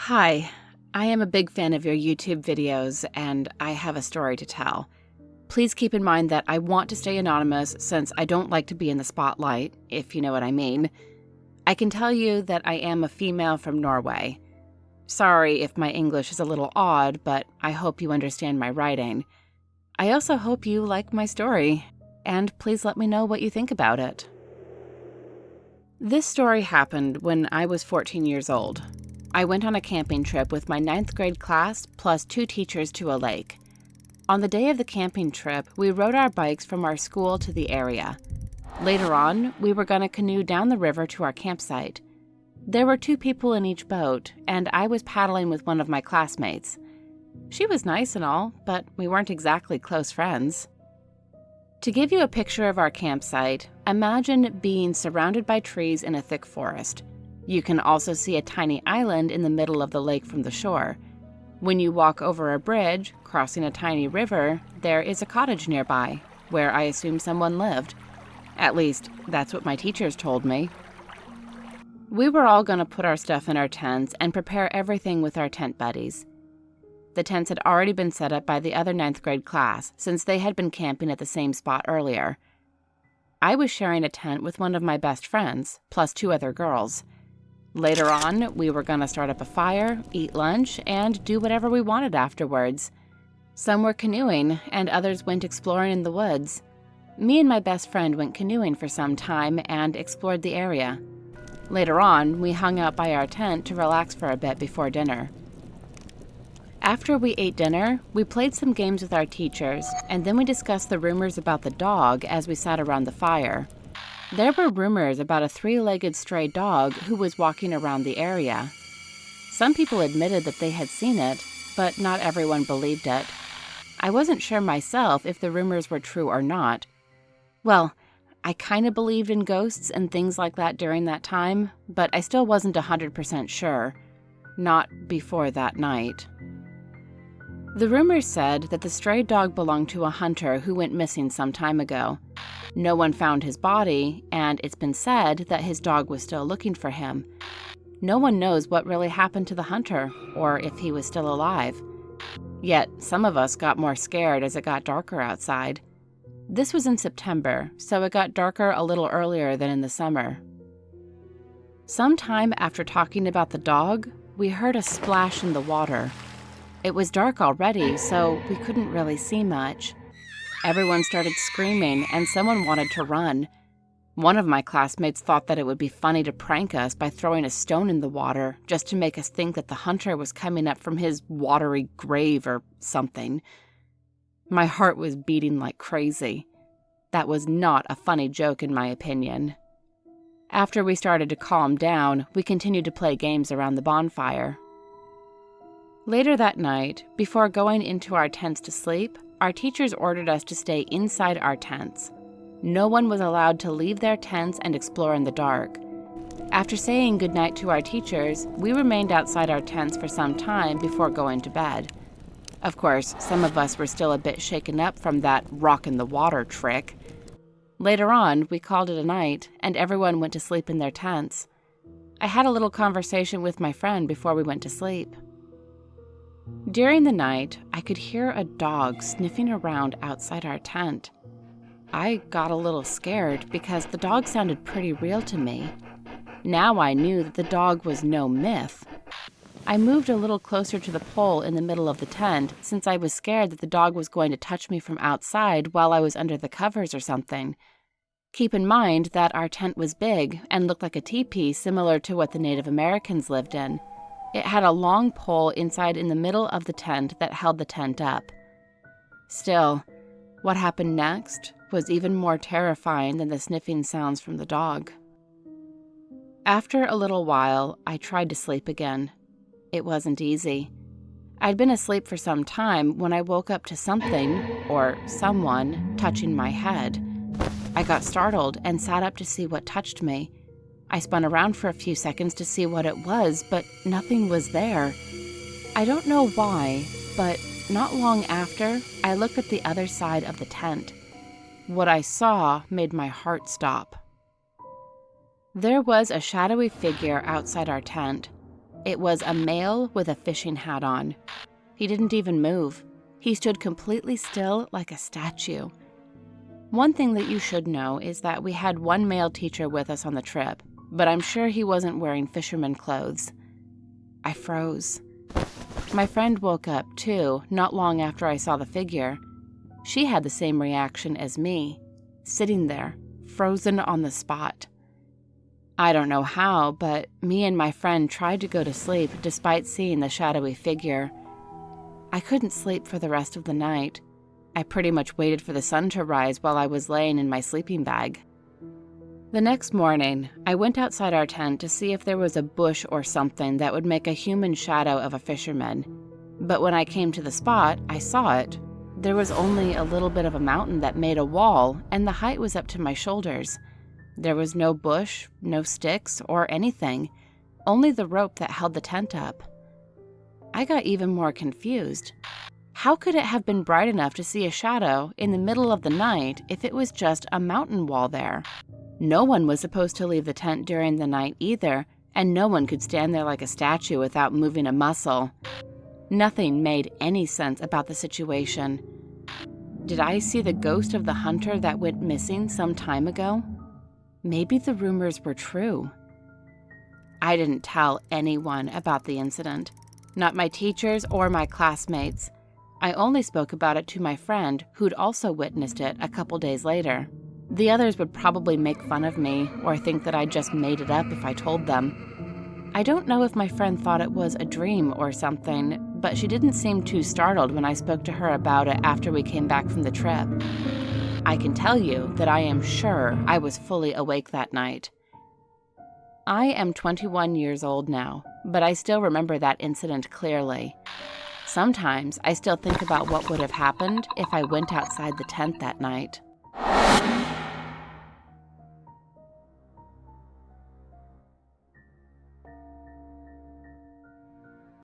Hi, I am a big fan of your YouTube videos, and I have a story to tell. Please keep in mind that I want to stay anonymous since I don't like to be in the spotlight, if you know what I mean. I can tell you that I am a female from Norway. Sorry if my English is a little odd, but I hope you understand my writing. I also hope you like my story, and please let me know what you think about it. This story happened when I was 14 years old. I went on a camping trip with my 9th grade class plus 2 teachers to a lake. On the day of the camping trip, we rode our bikes from our school to the area. Later on, we were going to canoe down the river to our campsite. There were 2 people in each boat, and I was paddling with one of my classmates. She was nice and all, but we weren't exactly close friends. To give you a picture of our campsite, imagine being surrounded by trees in a thick forest. You can also see a tiny island in the middle of the lake from the shore. When you walk over a bridge, crossing a tiny river, there is a cottage nearby, where I assume someone lived. At least, that's what my teachers told me. We were all going to put our stuff in our tents and prepare everything with our tent buddies. The tents had already been set up by the other 9th grade class, since they had been camping at the same spot earlier. I was sharing a tent with one of my best friends, plus 2 other girls. Later on, we were going to start up a fire, eat lunch, and do whatever we wanted afterwards. Some were canoeing, and others went exploring in the woods. Me and my best friend went canoeing for some time and explored the area. Later on, we hung out by our tent to relax for a bit before dinner. After we ate dinner, we played some games with our teachers, and then we discussed the rumors about the dog as we sat around the fire. There were rumors about a 3-legged stray dog who was walking around the area. Some people admitted that they had seen it, but not everyone believed it. I wasn't sure myself if the rumors were true or not. Well, I kind of believed in ghosts and things like that during that time, but I still wasn't 100% sure. Not before that night. The rumors said that the stray dog belonged to a hunter who went missing some time ago. No one found his body, and it's been said that his dog was still looking for him. No one knows what really happened to the hunter, or if he was still alive. Yet, some of us got more scared as it got darker outside. This was in September, so it got darker a little earlier than in the summer. Sometime after talking about the dog, we heard a splash in the water. It was dark already, so we couldn't really see much. Everyone started screaming, and someone wanted to run. One of my classmates thought that it would be funny to prank us by throwing a stone in the water, just to make us think that the hunter was coming up from his watery grave or something. My heart was beating like crazy. That was not a funny joke in my opinion. After we started to calm down, we continued to play games around the bonfire. Later that night, before going into our tents to sleep, our teachers ordered us to stay inside our tents. No one was allowed to leave their tents and explore in the dark. After saying goodnight to our teachers, we remained outside our tents for some time before going to bed. Of course, some of us were still a bit shaken up from that rock in the water trick. Later on, we called it a night, and everyone went to sleep in their tents. I had a little conversation with my friend before we went to sleep. During the night, I could hear a dog sniffing around outside our tent. I got a little scared because the dog sounded pretty real to me. Now I knew that the dog was no myth. I moved a little closer to the pole in the middle of the tent since I was scared that the dog was going to touch me from outside while I was under the covers or something. Keep in mind that our tent was big and looked like a teepee similar to what the Native Americans lived in. It had a long pole inside in the middle of the tent that held the tent up. Still, what happened next was even more terrifying than the sniffing sounds from the dog. After a little while, I tried to sleep again. It wasn't easy. I'd been asleep for some time when I woke up to something, or someone, touching my head. I got startled and sat up to see what touched me. I spun around for a few seconds to see what it was, but nothing was there. I don't know why, but not long after, I looked at the other side of the tent. What I saw made my heart stop. There was a shadowy figure outside our tent. It was a male with a fishing hat on. He didn't even move. He stood completely still like a statue. One thing that you should know is that we had one male teacher with us on the trip, but I'm sure he wasn't wearing fisherman clothes. I froze. My friend woke up too, not long after I saw the figure. She had the same reaction as me, sitting there, frozen on the spot. I don't know how, but me and my friend tried to go to sleep despite seeing the shadowy figure. I couldn't sleep for the rest of the night. I pretty much waited for the sun to rise while I was laying in my sleeping bag. The next morning, I went outside our tent to see if there was a bush or something that would make a human shadow of a fisherman. But when I came to the spot, I saw it. There was only a little bit of a mountain that made a wall, and the height was up to my shoulders. There was no bush, no sticks, or anything, only the rope that held the tent up. I got even more confused. How could it have been bright enough to see a shadow in the middle of the night if it was just a mountain wall there? No one was supposed to leave the tent during the night either, and no one could stand there like a statue without moving a muscle. Nothing made any sense about the situation. Did I see the ghost of the hunter that went missing some time ago? Maybe the rumors were true. I didn't tell anyone about the incident, not my teachers or my classmates. I only spoke about it to my friend, who'd also witnessed it a couple days later. The others would probably make fun of me or think that I just made it up if I told them. I don't know if my friend thought it was a dream or something, but she didn't seem too startled when I spoke to her about it after we came back from the trip. I can tell you that I am sure I was fully awake that night. I am 21 years old now, but I still remember that incident clearly. Sometimes I still think about what would have happened if I went outside the tent that night.